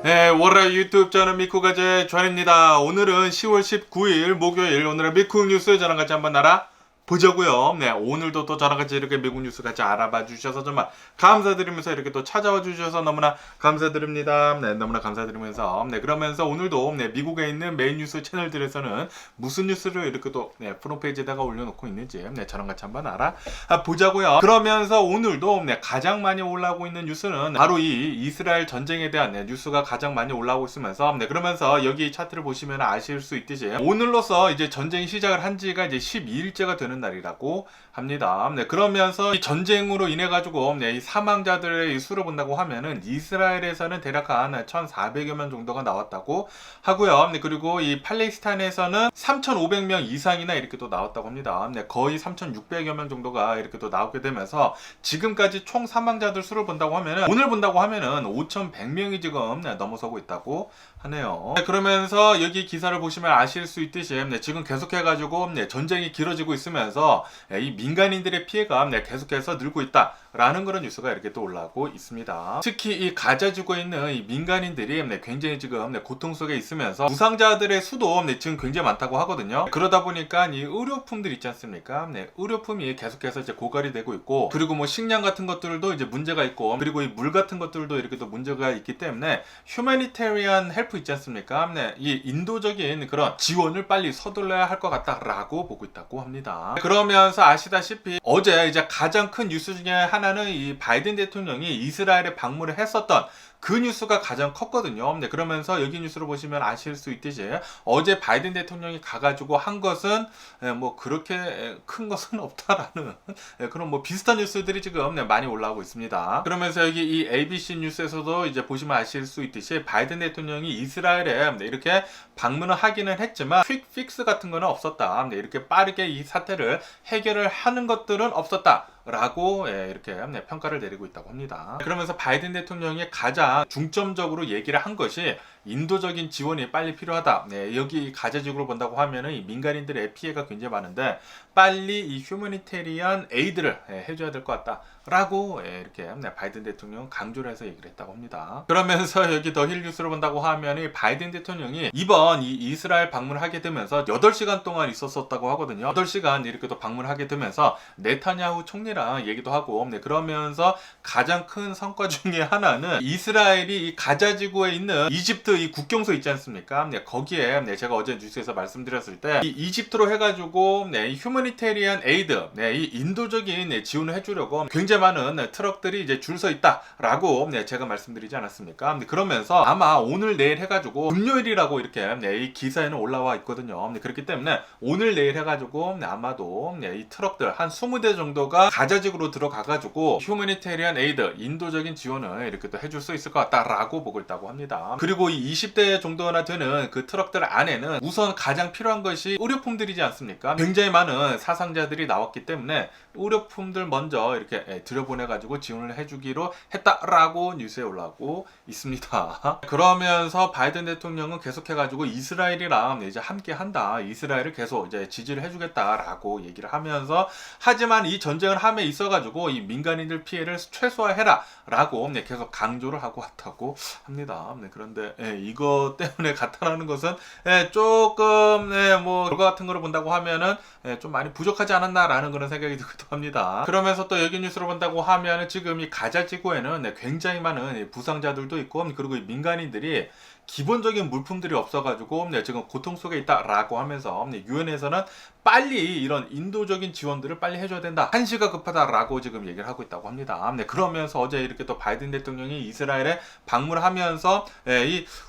네, 월요일 유튜브 저는 미쿠가제 존입니다. 오늘은 10월 19일 목요일, 오늘의 미국 뉴스 저랑 같이 한번 알아보자고요. 네, 오늘도 또 저랑 같이 이렇게 미국 뉴스 같이 알아봐 주셔서 정말 감사드리면서 이렇게 또 찾아와 주셔서 너무나 감사드립니다. 네, 너무나 감사드리면서 그러면서 오늘도 미국에 있는 메인 뉴스 채널들에서는 무슨 뉴스를 이렇게 또 프론페이지에다가 올려놓고 있는지 저랑 같이 한번 알아보자고요. 그러면서 오늘도 가장 많이 올라오고 있는 뉴스는 바로 이 이스라엘 전쟁에 대한 뉴스가 가장 많이 올라오고 있으면서 그러면서 여기 차트를 보시면 아실 수 있듯이 오늘로서 이제 전쟁이 시작을 한 지가 이제 12일째가 되는 날이라고 합니다. 그러면서 이 전쟁으로 인해 가지고 이 사망자들의 수를 본다고 하면은 이스라엘에서는 대략 한 1,400여 명 정도가 나왔다고 하고요. 그리고 이 팔레스타인에서는 3,500명 이상이나 이렇게 또 나왔다고 합니다. 거의 3,600여 명 정도가 이렇게 또 나오게 되면서 지금까지 총 사망자들 수를 본다고 하면은 오늘 본다고 하면은 5,100명이 지금 넘어서고 있다고 하네요. 그러면서 여기 기사를 보시면 아실 수 있듯이 지금 계속해가지고 전쟁이 길어지고 있으면서 이 민간인들의 피해가 계속해서 늘고 있다라는 그런 뉴스가 이렇게 또 올라오고 있습니다. 특히 이 가자 지구에 있는 이 민간인들이 굉장히 지금 고통 속에 있으면서 부상자들의 수도 지금 굉장히 많다고 하거든요. 그러다 보니까 이 의료품들 있지 않습니까? 의료품이 계속해서 이제 고갈이 되고 있고, 그리고 뭐 식량 같은 것들도 이제 문제가 있고, 그리고 이 물 같은 것들도 이렇게 또 문제가 있기 때문에 휴머니테리안 헬프 있지 않습니까? 이 인도적인 그런 지원을 빨리 서둘러야 할 것 같다라고 보고 있다고 합니다. 그러면서 아시다시피 어제 이제 가장 큰 뉴스 중에 하나는 이 바이든 대통령이 이스라엘에 방문을 했었던 그 뉴스가 가장 컸거든요. 그러면서 여기 뉴스를 보시면 아실 수 있듯이 어제 바이든 대통령이 가가지고 한 것은 뭐 그렇게 큰 것은 없다라는 그런 뭐 비슷한 뉴스들이 지금 많이 올라오고 있습니다. 그러면서 여기 이 ABC 뉴스에서도 이제 보시면 아실 수 있듯이 바이든 대통령이 이스라엘에 이렇게 방문을 하기는 했지만 퀵 픽스 같은 거는 없었다. 이렇게 빠르게 이 사태를 해결을 하는 것들은 없었다. 라고 이렇게 평가를 내리고 있다고 합니다. 그러면서 바이든 대통령이 가장 중점적으로 얘기를 한 것이 인도적인 지원이 빨리 필요하다. 여기 가자지구로 본다고 하면은 이 민간인들의 피해가 굉장히 많은데 빨리 이 휴머니테리안 에이드를 해줘야 될 것 같다. 라고 이렇게 바이든 대통령 강조를 해서 얘기를 했다고 합니다. 그러면서 여기 더 힐 뉴스를 본다고 하면 바이든 대통령이 이번 이 이스라엘 방문을 하게 되면서 8시간 동안 있었었다고 하거든요. 8시간 이렇게 또 방문하게 되면서 네타냐후 총리랑 얘기도 하고 그러면서 가장 큰 성과 중에 하나는 이스라엘이 이 가자지구에 있는 이집트 이 국경소 있지 않습니까? 거기에 제가 어제 뉴스에서 말씀드렸을 때 이 이집트로 해가지고 이 휴머니테리안 에이드 이 인도적인 지원을 해주려고 굉장히 많은 트럭들이 이제 줄 서 있다라고 제가 말씀드리지 않았습니까? 그러면서 아마 오늘 내일 해가지고 금요일이라고 이렇게 이 기사에는 올라와 있거든요. 그렇기 때문에 오늘 내일 해가지고 아마도 이 트럭들 한 20대 정도가 가자지구로 들어가가지고 휴머니테리안 에이드 인도적인 지원을 이렇게 또 해줄 수 있을 것 같다라고 보고 있다고 합니다. 그리고 이 20대 정도나 되는 그 트럭들 안에는 우선 가장 필요한 것이 의료품들이지 않습니까? 굉장히 많은 사상자들이 나왔기 때문에 의료품들 먼저 이렇게 들여보내가지고 지원을 해주기로 했다라고 뉴스에 올라오고 있습니다. 그러면서 바이든 대통령은 계속해가지고 이스라엘이랑 이제 함께 한다. 이스라엘을 계속 이제 지지를 해주겠다라고 얘기를 하면서 하지만 이 전쟁을 함에 있어가지고 이 민간인들 피해를 최소화해라 라고 계속 강조를 하고 왔다고 합니다. 그런데 이거 때문에 나타나는 것은 조금 뭐 결과 같은 거를 본다고 하면은 좀 많이 부족하지 않았나라는 그런 생각이 들기도 합니다. 그러면서 또 여기 뉴스를 본다고 하면은 지금 이 가자 지구에는 굉장히 많은 부상자들도 있고 그리고 이 민간인들이 기본적인 물품들이 없어가지고 지금 고통 속에 있다라고 하면서 유엔에서는 빨리 이런 인도적인 지원들을 빨리 해줘야 된다. 한시가 급하다라고 지금 얘기를 하고 있다고 합니다. 그러면서 어제 이렇게 또 바이든 대통령이 이스라엘에 방문을 하면서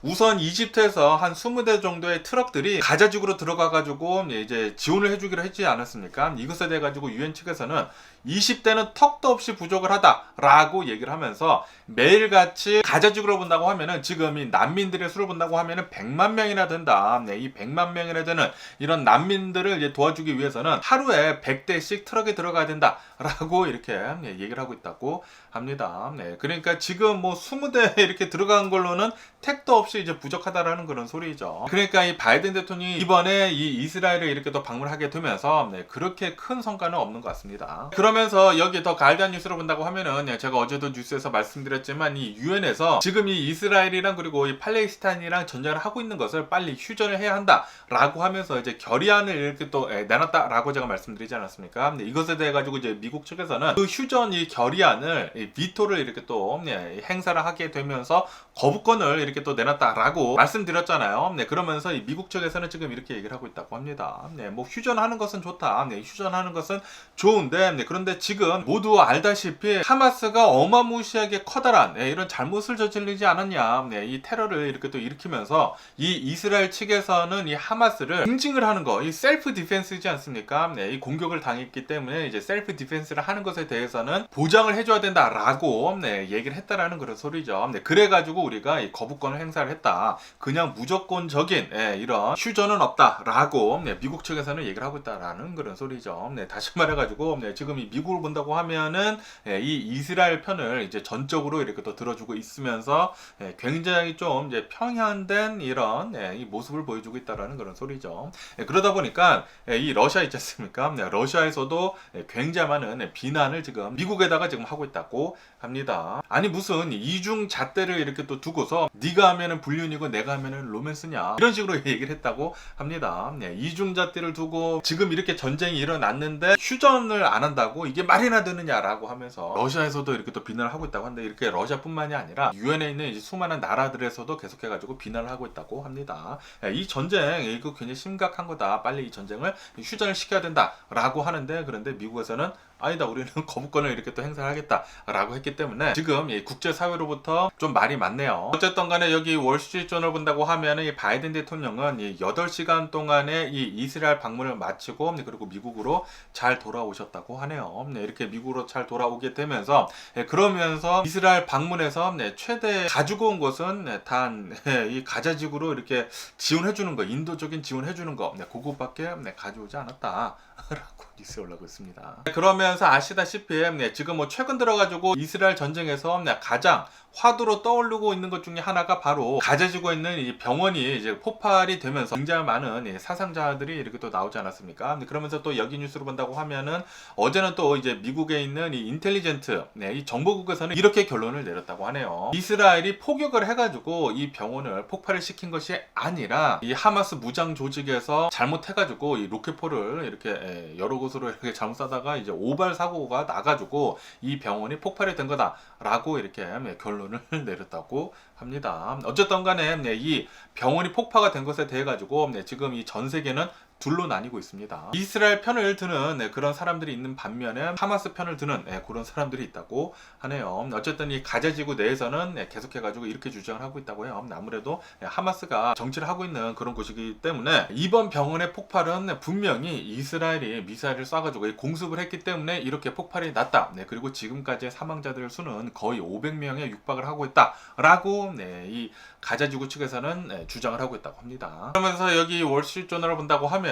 우선 이집트에서 한 20대 정도의 트럭들이 가자지구로 들어가가지고 이제 지원을 해주기로 했지 않았습니까? 이것에 대해 가지고 유엔 측에서는 20대는 턱도 없이 부족을 하다라고 얘기를 하면서 매일같이 가자지구로 본다고 하면은 지금 이 난민들의 수를 본다고 하면은 100만 명이나 된다. 이 100만 명이나 되는 이런 난민들을 이제 도와주기 위해서는 하루에 100대씩 트럭에 들어가야 된다라고 이렇게 얘기를 하고 있다고 합니다. 그러니까 지금 뭐 20대 이렇게 들어간 걸로는 택도 없이 이제 부족하다라는 그런 소리죠. 그러니까 이 바이든 대통령이 이번에 이 이스라엘을 이렇게 또 방문하게 되면서 그렇게 큰 성과는 없는 것 같습니다. 그럼 그러면서 여기 더 가이드한 뉴스를 본다고 하면은 제가 어제도 뉴스에서 말씀드렸지만 이 유엔에서 지금 이 이스라엘이랑 그리고 이 팔레스타인이랑 전쟁을 하고 있는 것을 빨리 휴전을 해야 한다라고 하면서 이제 결의안을 이렇게 또 내놨다라고 제가 말씀드리지 않았습니까? 이것에 대해 가지고 이제 미국 측에서는 그 휴전 이 결의안을 비토를 이렇게 또 행사를 하게 되면서 거부권을 이렇게 또 내놨다라고 말씀드렸잖아요. 그러면서 이 미국 측에서는 지금 이렇게 얘기를 하고 있다고 합니다. 뭐 휴전하는 것은 좋다. 휴전하는 것은 좋은데 그런데 지금 모두 알다시피 하마스가 어마무시하게 커다란 이런 잘못을 저지르지 않았냐. 이 테러를 이렇게 또 일으키면서 이 이스라엘 측에서는 이 하마스를 응징을 하는 거, 이 셀프 디펜스이지 않습니까? 이 공격을 당했기 때문에 이제 셀프 디펜스를 하는 것에 대해서는 보장을 해줘야 된다라고 얘기를 했다라는 그런 소리죠. 그래가지고 우리가 이 거부권을 행사를 했다. 그냥 무조건적인 이런 휴전은 없다라고 미국 측에서는 얘기를 하고 있다라는 그런 소리죠. 다시 말해가지고 지금 이 미국을 본다고 하면은 이 이스라엘 편을 이제 전적으로 이렇게 또 들어주고 있으면서 굉장히 좀 이제 평행된 이런 이 모습을 보여주고 있다라는 그런 소리죠. 그러다 보니까 이 러시아 있지 않습니까? 러시아에서도 굉장히 많은 비난을 지금 미국에다가 지금 하고 있다고 합니다. 아니 무슨 이중 잣대를 이렇게 또 두고서 네가 하면은 불륜이고 내가 하면은 로맨스냐 이런 식으로 얘기를 했다고 합니다. 이중 잣대를 두고 지금 이렇게 전쟁이 일어났는데 휴전을 안 한다고 이게 말이나 되느냐라고 하면서 러시아에서도 이렇게 또 비난을 하고 있다고 하는데 이렇게 러시아뿐만이 아니라 유엔에 있는 이제 수많은 나라들에서도 계속해가지고 비난을 하고 있다고 합니다. 이 전쟁 이거 굉장히 심각한 거다. 빨리 이 전쟁을 휴전을 시켜야 된다라고 하는데 그런데 미국에서는 아니다 우리는 거부권을 이렇게 또 행사하겠다라고 했기 때문에 지금 이 국제사회로부터 좀 말이 많네요. 어쨌든 간에 여기 월스트리트저널 본다고 하면은 이 바이든 대통령은 이 8시간 동안의 이 이스라엘 방문을 마치고 그리고 미국으로 잘 돌아오셨다고 하네요. 이렇게 미국으로 잘 돌아오게 되면서 그러면서 이스라엘 방문에서 최대 가지고 온 것은 단 이 가자지구로 이렇게 지원해주는 거, 인도적인 지원해주는 거 그것밖에 가져오지 않았다라고 뉴스에 올라오고 있습니다. 그러면서 아시다시피 지금 뭐 최근 들어가지고 이스라엘 전쟁에서 가장 화두로 떠오르고 있는 것 중에 하나가 바로 가자지구에 있는 이 병원이 이제 폭발이 되면서 굉장히 많은 사상자들이 이렇게 또 나오지 않았습니까? 그러면서 또 여기 뉴스를 본다고 하면은 어제는 또 이제 미국에 있는 이 인텔리전트 이 정보국에서는 이렇게 결론을 내렸다고 하네요. 이스라엘이 포격을 해가지고 이 병원을 폭발을 시킨 것이 아니라 이 하마스 무장 조직에서 잘못해가지고 이 로켓포를 이렇게 여러 곳으로 이렇게 잘못 쏴다가 이제 오발 사고가 나가지고 이 병원이 폭발이 된 거다라고 이렇게 결론을 내렸다고 합니다. 어쨌든 간에 이 병원이 폭파가 된 것에 대해 가지고 지금 이 전 세계는 둘로 나뉘고 있습니다. 이스라엘 편을 드는 그런 사람들이 있는 반면에 하마스 편을 드는 그런 사람들이 있다고 하네요. 어쨌든 이 가자지구 내에서는 계속해가지고 이렇게 주장을 하고 있다고 해요. 아무래도 하마스가 정치를 하고 있는 그런 곳이기 때문에 이번 병원의 폭발은 분명히 이스라엘이 미사일을 쏴가지고 공습을 했기 때문에 이렇게 폭발이 났다. 그리고 지금까지의 사망자들 수는 거의 500명에 육박을 하고 있다라고 이 가자지구 측에서는 주장을 하고 있다고 합니다. 그러면서 여기 월스트리트저널을 본다고 하면은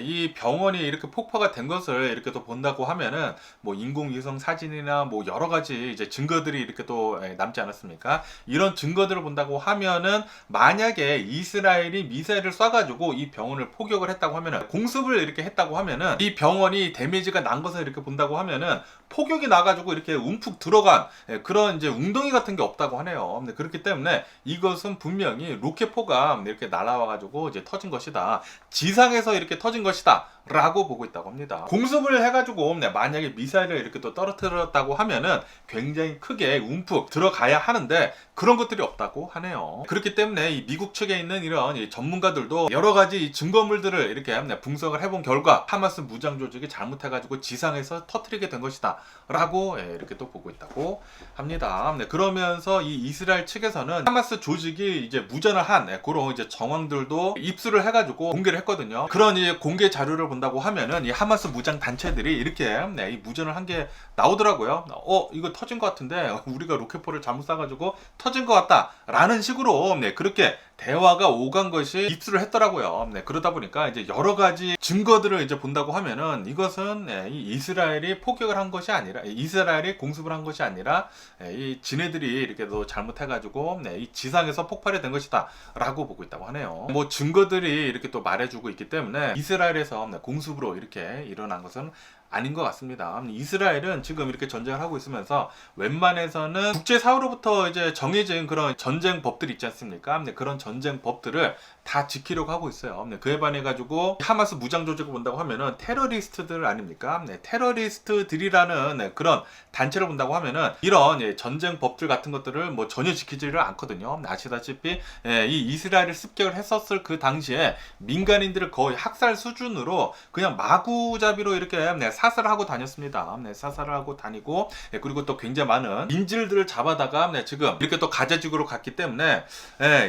이 병원이 이렇게 폭파가 된 것을 이렇게 또 본다고 하면은 뭐 인공위성 사진이나 뭐 여러 가지 이제 증거들이 이렇게 또 남지 않았습니까? 이런 증거들을 본다고 하면은 만약에 이스라엘이 미사일을 쏴가지고 이 병원을 포격을 했다고 하면은 공습을 이렇게 했다고 하면은 이 병원이 데미지가 난 것을 이렇게 본다고 하면은 폭격이 나가지고 이렇게 움푹 들어간 그런 이제 웅덩이 같은 게 없다고 하네요. 그렇기 때문에 이것은 분명히 로켓포가 이렇게 날아와가지고 이제 터진 것이다. 지상에서 이렇게 터진 것이다. 라고 보고 있다고 합니다. 공습을 해가지고 만약에 미사일을 이렇게 또 떨어뜨렸다고 하면은 굉장히 크게 움푹 들어가야 하는데 그런 것들이 없다고 하네요. 그렇기 때문에 이 미국 측에 있는 이런 이 전문가들도 여러 가지 증거물들을 이렇게 분석을 해본 결과 하마스 무장 조직이 잘못해가지고 지상에서 터뜨리게 된 것이다 라고 이렇게 또 보고 있다고 합니다. 그러면서 이 이스라엘 측에서는 하마스 조직이 이제 무전을 한 그런 이제 정황들도 입수를 해가지고 공개를 했거든요. 그런 이 공개 자료를 본다고 하면은 이 하마스 무장 단체들이 이렇게 이 무전을 한 게 나오더라고요. 이거 터진 것 같은데 우리가 로켓포를 잘못 쏴가지고 터진 것 같다 라는 식으로 그렇게 대화가 오간 것이 입수를 했더라고요. 그러다 보니까 이제 여러 가지 증거들을 이제 본다고 하면은 이것은 이 이스라엘이 포격을 한 것이 아니라 이스라엘이 공습을 한 것이 아니라 이 지네들이 이렇게 또 잘못해가지고 이 지상에서 폭발이 된 것이다라고 보고 있다고 하네요. 뭐 증거들이 이렇게 또 말해주고 있기 때문에 이스라엘에서 공습으로 이렇게 일어난 것은 아닌 것 같습니다. 이스라엘은 지금 이렇게 전쟁을 하고 있으면서 웬만해서는 국제사회로부터 이제 정해진 그런 전쟁 법들이 있지 않습니까? 그런 전쟁 법들을 다 지키려고 하고 있어요. 그에 반해 가지고 하마스 무장 조직을 본다고 하면은 테러리스트들 아닙니까? 테러리스트들이라는 그런 단체를 본다고 하면은 이런 전쟁 법들 같은 것들을 뭐 전혀 지키지를 않거든요. 아시다시피 이 이스라엘을 습격을 했었을 그 당시에 민간인들을 거의 학살 수준으로 그냥 마구잡이로 이렇게 사살을 하고 다녔습니다. 사살을 하고 다니고 그리고 또 굉장히 많은 인질들을 잡아다가 지금 이렇게 또 가자지구로 갔기 때문에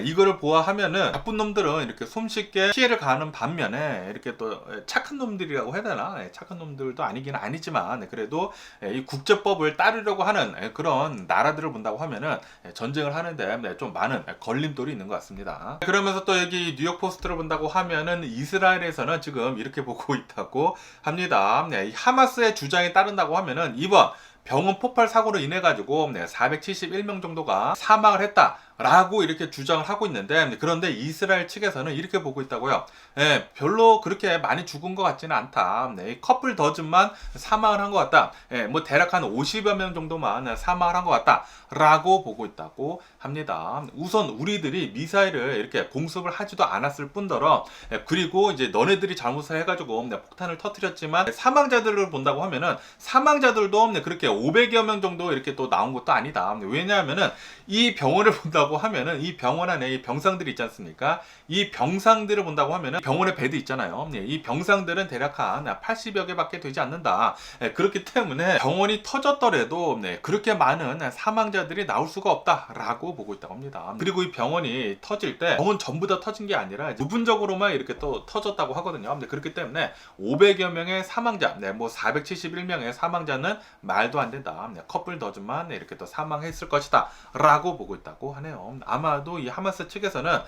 이거를 보아하면은 나쁜 놈들은 이렇게 손쉽게 피해를 가하는 반면에 이렇게 또 착한 놈들이라고 해야 되나? 착한 놈들도 아니긴 아니지만 그래도 이 국제법을 따르려고 하는 그런 나라들을 본다고 하면은 전쟁을 하는데 좀 많은 걸림돌이 있는 것 같습니다. 그러면서 또 여기 뉴욕 포스트를 본다고 하면은 이스라엘에서는 지금 이렇게 보고 있다고 합니다. 하마스의 주장에 따른다고 하면은 이번 병원 폭발 사고로 인해 가지고 471명 정도가 사망을 했다라고 이렇게 주장을 하고 있는데, 그런데 이스라엘 측에서는 이렇게 보고 있다고요. 별로 그렇게 많이 죽은 것 같지는 않다. 커플 더즌만 사망을 한 것 같다. 뭐 대략 한 50여 명 정도만 사망을 한 것 같다라고 보고 있다고 합니다. 우선 우리들이 미사일을 이렇게 공습을 하지도 않았을 뿐더러, 그리고 이제 너네들이 잘못을 해가지고 폭탄을 터뜨렸지만 사망자들을 본다고 하면은 사망자들도 그렇게 500여 명 정도 이렇게 또 나온 것도 아니다. 왜냐하면은 이 병원을 본다고 하면은 이 병원 안에 이 병상들이 있지 않습니까? 이 병상들을 본다고 하면은 병원에 베드 있잖아요. 이 병상들은 대략 한 80여 개밖에 되지 않는다. 그렇기 때문에 병원이 터졌더라도 그렇게 많은 사망자들이 나올 수가 없다라고 보고 있다고 합니다. 그리고 이 병원이 터질 때 병원 전부 다 터진 게 아니라 부분적으로만 이렇게 또 터졌다고 하거든요. 그렇기 때문에 500여 명의 사망자, 뭐 471명의 사망자는 말도 안 된다. 커플 더즌만 이렇게 또 사망했을 것이다 라고 보고 있다고 하네요. 아마도 이 하마스 측에서는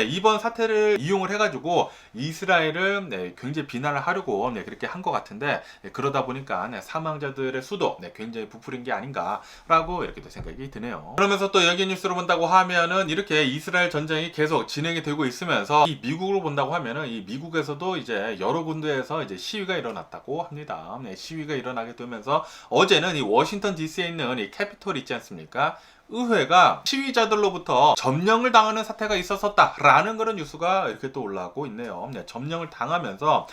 이번 사태를 이용을 해가지고 이스라엘을 굉장히 비난을 하려고 그렇게 한 것 같은데, 그러다 보니까 사망자들의 수도 굉장히 부풀린 게 아닌가라고 이렇게 또 생각이 드네요. 그러면서 또 여기 뉴스를 본다고 하면은 이렇게 이스라엘 전쟁이 계속 진행이 되고 있으면서 이 미국을 본다고 하면은 이 미국에서도 이제 여러 군데에서 이제 시위가 일어났다고 합니다. 시위가 일어나게 되면서 어제는 이 워싱턴 DC에 있는 이 캐피톨 있지 않습니까? 의회가 시위자들로부터 점령을 당하는 사태가 있었다라는 그런 뉴스가 이렇게 또 올라오고 있네요. 점령을 당하면서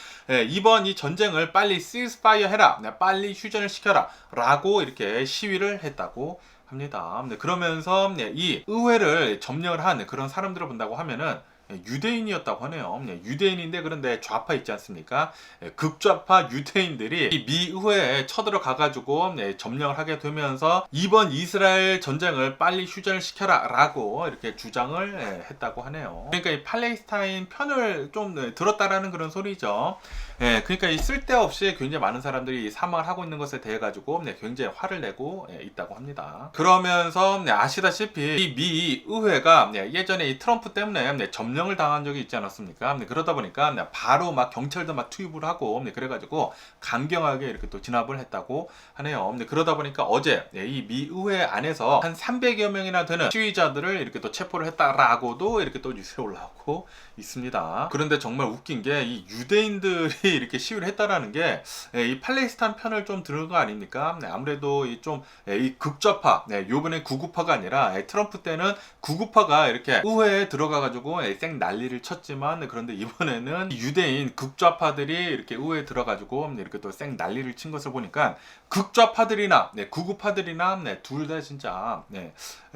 이번 이 전쟁을 빨리 시스파이어 해라, 빨리 휴전을 시켜라 라고 이렇게 시위를 했다고 합니다. 그러면서 이 의회를 점령을 한 그런 사람들을 본다고 하면은 유대인이었다고 하네요. 유대인인데 그런데 좌파 있지 않습니까? 극좌파 유대인들이 이 미 의회에 쳐들어가가지고 점령을 하게 되면서 이번 이스라엘 전쟁을 빨리 휴전을 시켜라 라고 이렇게 주장을 했다고 하네요. 그러니까 이 팔레스타인 편을 좀 들었다라는 그런 소리죠. 그러니까 이 쓸데없이 굉장히 많은 사람들이 사망을 하고 있는 것에 대해 가지고 굉장히 화를 내고 있다고 합니다. 그러면서 아시다시피 이 미 의회가 예전에 이 트럼프 때문에 점령을 당한 적이 있지 않았습니까? 그러다 보니까 바로 막 경찰도 막 투입을 하고 그래가지고 강경하게 이렇게 또 진압을 했다고 하네요. 그러다 보니까 어제 이 미 의회 안에서 한 300여 명이나 되는 시위자들을 이렇게 또 체포를 했다라고도 이렇게 또 뉴스에 올라오고 있습니다. 그런데 정말 웃긴 게 이 유대인들이 이렇게 시위를 했다라는 게 이 팔레스타인 편을 좀 들은 거 아닙니까? 아무래도 이 좀 이 극좌파, 요번에 구구파가 아니라 트럼프 때는 구구파가 이렇게 의회에 들어가가지고 쌩 난리를 쳤지만, 그런데 이번에는 유대인 극좌파들이 이렇게 의회에 들어가지고 이렇게 또 쌩 난리를 친 것을 보니까 극좌파들이나 구구파들이나 둘 다 진짜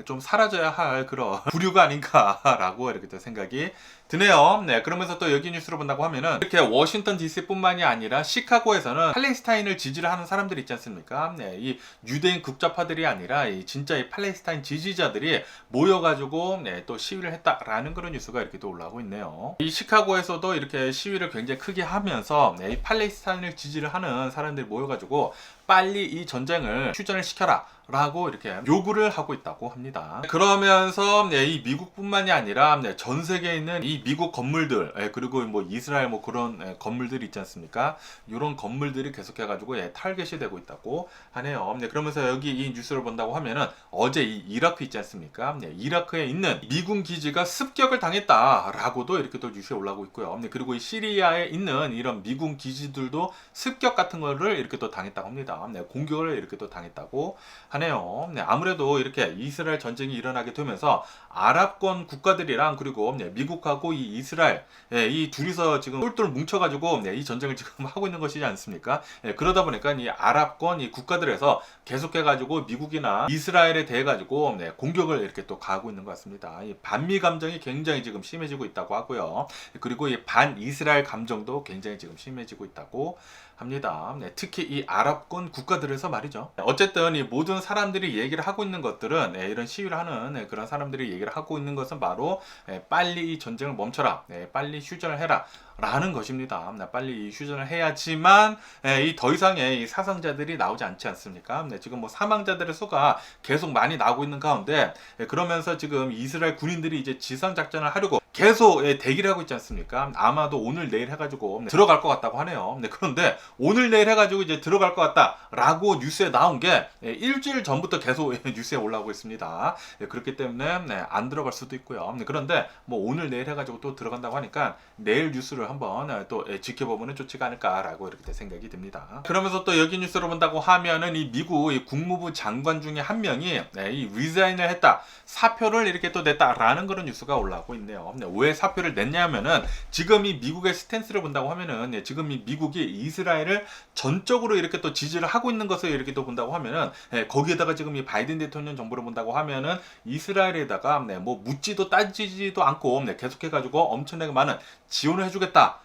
좀 사라져야 할 그런 부류가 아닌가라고 이렇게 또 생각이 드네요. 그러면서 또 여기 뉴스를 본다고 하면은 이렇게 워싱턴 DC뿐만이 아니라 시카고에서는 팔레스타인을 지지를 하는 사람들이 있지 않습니까? 이 유대인 극좌파들이 아니라 이 진짜 이 팔레스타인 지지자들이 모여가지고 또 시위를 했다라는 그런 뉴스가 이렇게 또 올라오고 있네요. 이 시카고에서도 이렇게 시위를 굉장히 크게 하면서 이 팔레스타인을 지지를 하는 사람들이 모여가지고 빨리 이 전쟁을 휴전을 시켜라 라고 이렇게 요구를 하고 있다고 합니다. 그러면서 이 미국뿐만이 아니라 전 세계에 있는 이 미국 건물들, 그리고 뭐 이스라엘 뭐 그런 건물들이 있지 않습니까? 이런 건물들이 계속해가지고 타겟이 되고 있다고 하네요. 그러면서 여기 이 뉴스를 본다고 하면은 어제 이 이라크 있지 않습니까? 이라크에 있는 미군 기지가 습격을 당했다라고도 이렇게 또 뉴스에 올라오고 있고요. 그리고 이 시리아에 있는 이런 미군 기지들도 습격 같은 거를 이렇게 또 당했다고 합니다. 공격을 이렇게 또 당했다고 하네요. 아무래도 이렇게 이스라엘 전쟁이 일어나게 되면서 아랍권 국가들이랑 그리고 미국하고 이 이스라엘 이 둘이서 지금 똘똘 뭉쳐가지고 이 전쟁을 지금 하고 있는 것이지 않습니까? 그러다 보니까 이 아랍권 이 국가들에서 계속해가지고 미국이나 이스라엘에 대해 가지고 공격을 이렇게 또 가하고 있는 것 같습니다. 이 반미 감정이 굉장히 지금 심해지고 있다고 하고요. 그리고 이 반 이스라엘 감정도 굉장히 지금 심해지고 있다고 합니다. 특히 이 아랍권 국가들에서 말이죠. 어쨌든 이 모든 사람들이 얘기를 하고 있는 것들은 이런 시위를 하는 그런 사람들이 얘기를 하고 있는 것은 바로 빨리 이 전쟁을 멈춰라, 빨리 휴전을 해라 라는 것입니다. 빨리 휴전을 해야지만 이 더 이상의 이 사상자들이 나오지 않지 않습니까? 지금 뭐 사망자들의 수가 계속 많이 나오고 있는 가운데 그러면서 지금 이스라엘 군인들이 이제 지상 작전을 하려고 계속 대기를 하고 있지 않습니까? 아마도 오늘 내일 해가지고 들어갈 것 같다고 하네요. 그런데 오늘 내일 해가지고 이제 들어갈 것 같다라고 뉴스에 나온 게 일주일 전부터 계속 뉴스에 올라오고 있습니다. 그렇기 때문에 안 들어갈 수도 있고요. 그런데 뭐 오늘 내일 해가지고 또 들어간다고 하니까 내일 뉴스를 한번 또 지켜보면 좋지가 않을까라고 이렇게 생각이 듭니다. 그러면서 또 여기 뉴스를 본다고 하면은 이 미국 이 국무부 장관 중에 한 명이 이 리자인을 했다, 사표를 이렇게 또 냈다라는 그런 뉴스가 올라오고 있네요. 왜 사표를 냈냐면은 지금 이 미국의 스탠스를 본다고 하면은 지금 이 미국이 이스라엘을 전적으로 이렇게 또 지지를 하고 있는 것을 이렇게 또 본다고 하면은 거기에다가 지금 이 바이든 대통령 정부를 본다고 하면은 이스라엘에다가 뭐 묻지도 따지지도 않고 계속해가지고 엄청나게 많은 지원을 해주겠다.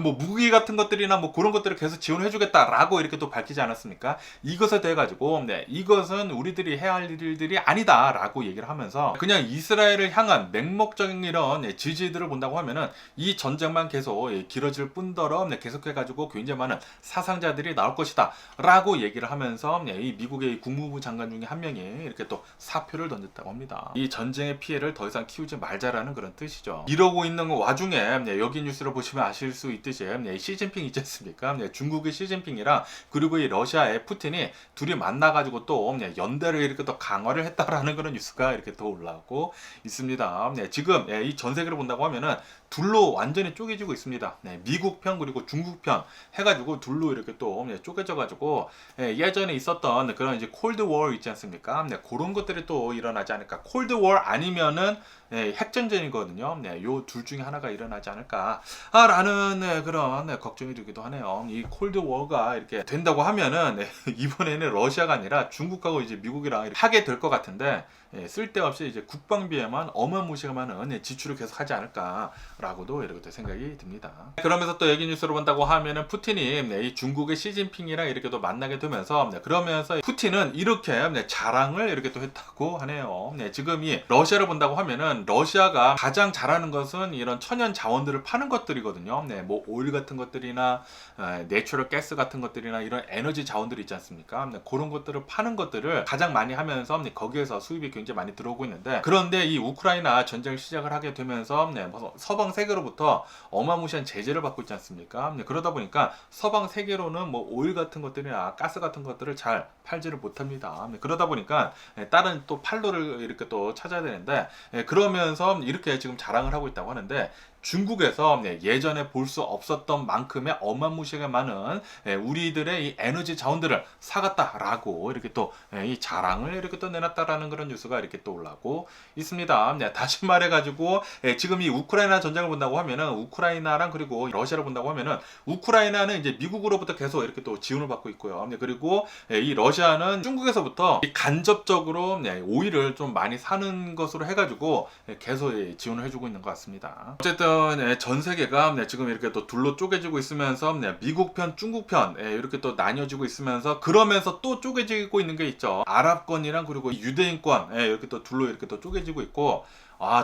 뭐 무기 같은 것들이나 뭐 그런 것들을 계속 지원해주겠다라고 이렇게 또 밝히지 않았습니까? 이것에 대해 가지고 이것은 우리들이 해야 할 일들이 아니다라고 얘기를 하면서 그냥 이스라엘을 향한 맹목적인 이런 지지들을 본다고 하면은 이 전쟁만 계속 길어질 뿐더러 계속해가지고 굉장히 많은 사상자들이 나올 것이다라고 얘기를 하면서 이 미국의 국무부 장관 중에 한 명이 이렇게 또 사표를 던졌다고 합니다. 이 전쟁의 피해를 더 이상 키우지 말자라는 그런 뜻이죠. 이러고 있는 와중에 여기 뉴스를 보시면 아실 수 있듯이 시진핑 있지 않습니까? 중국의 시진핑이랑 그리고 이 러시아의 푸틴이 둘이 만나가지고 또 연대를 이렇게 또 강화를 했다라는 그런 뉴스가 이렇게 또 올라오고 있습니다. 지금 이 전 세계를 본다고 하면은 둘로 완전히 쪼개지고 있습니다. 미국 편 그리고 중국 편 해가지고 둘로 이렇게 또 쪼개져가지고 예전에 있었던 그런 이제 콜드 워 있지 않습니까? 그런 것들이 또 일어나지 않을까. 콜드 워 아니면은 핵전쟁이거든요. 요 둘 중에 하나가 일어나지 않을까라는 그런 걱정이 들기도 하네요. 이 콜드 워가 이렇게 된다고 하면은 이번에는 러시아가 아니라 중국하고 이제 미국이랑 하게 될 것 같은데 쓸데없이 이제 국방비에만 어마무시한 지출을 계속 하지 않을까라고도 이렇게 생각이 듭니다. 그러면서 또 여기 뉴스를 본다고 하면은 푸틴이 이 중국의 시진핑이랑 이렇게 또 만나게 되면서 그러면서 푸틴은 이렇게 자랑을 이렇게 또 했다고 하네요. 지금 이 러시아를 본다고 하면은 러시아가 가장 잘하는 것은 이런 천연 자원들을 파는 것들이거든요. 뭐 오일 같은 것들이나 내추럴 가스 같은 것들이나 이런 에너지 자원들이 있지 않습니까? 그런 것들을 파는 것들을 가장 많이 하면서 거기에서 수입이 굉장히 많이 들어오고 있는데, 그런데 이 우크라이나 전쟁을 시작을 하게 되면서 서방 세계로부터 어마무시한 제재를 받고 있지 않습니까? 그러다 보니까 서방 세계로는 뭐 오일 같은 것들이나 가스 같은 것들을 잘 팔지를 못합니다. 그러다 보니까 다른 또 판로를 이렇게 또 찾아야 되는데, 그러면서 이렇게 지금 자랑을 하고 있다고 하는데, 중국에서 예전에 볼 수 없었던 만큼의 어마무시하게 많은 우리들의 이 에너지 자원들을 사갔다라고 이렇게 또 이 자랑을 이렇게 또 내놨다라는 그런 뉴스가 이렇게 또 올라오고 있습니다. 다시 말해가지고 지금 이 우크라이나 전쟁을 본다고 하면은 우크라이나랑 그리고 러시아를 본다고 하면은 우크라이나는 이제 미국으로부터 계속 이렇게 또 지원을 받고 있고요. 그리고 이 러시아는 중국에서부터 간접적으로 오일을 좀 많이 사는 것으로 해가지고 계속 지원을 해주고 있는 것 같습니다. 어쨌든 전 세계가 지금 이렇게 또 둘로 쪼개지고 있으면서 미국 편, 중국 편 이렇게 또 나뉘어지고 있으면서, 그러면서 또 쪼개지고 있는 게 있죠. 아랍권이랑 그리고 유대인권 이렇게 또 둘로 이렇게 또 쪼개지고 있고,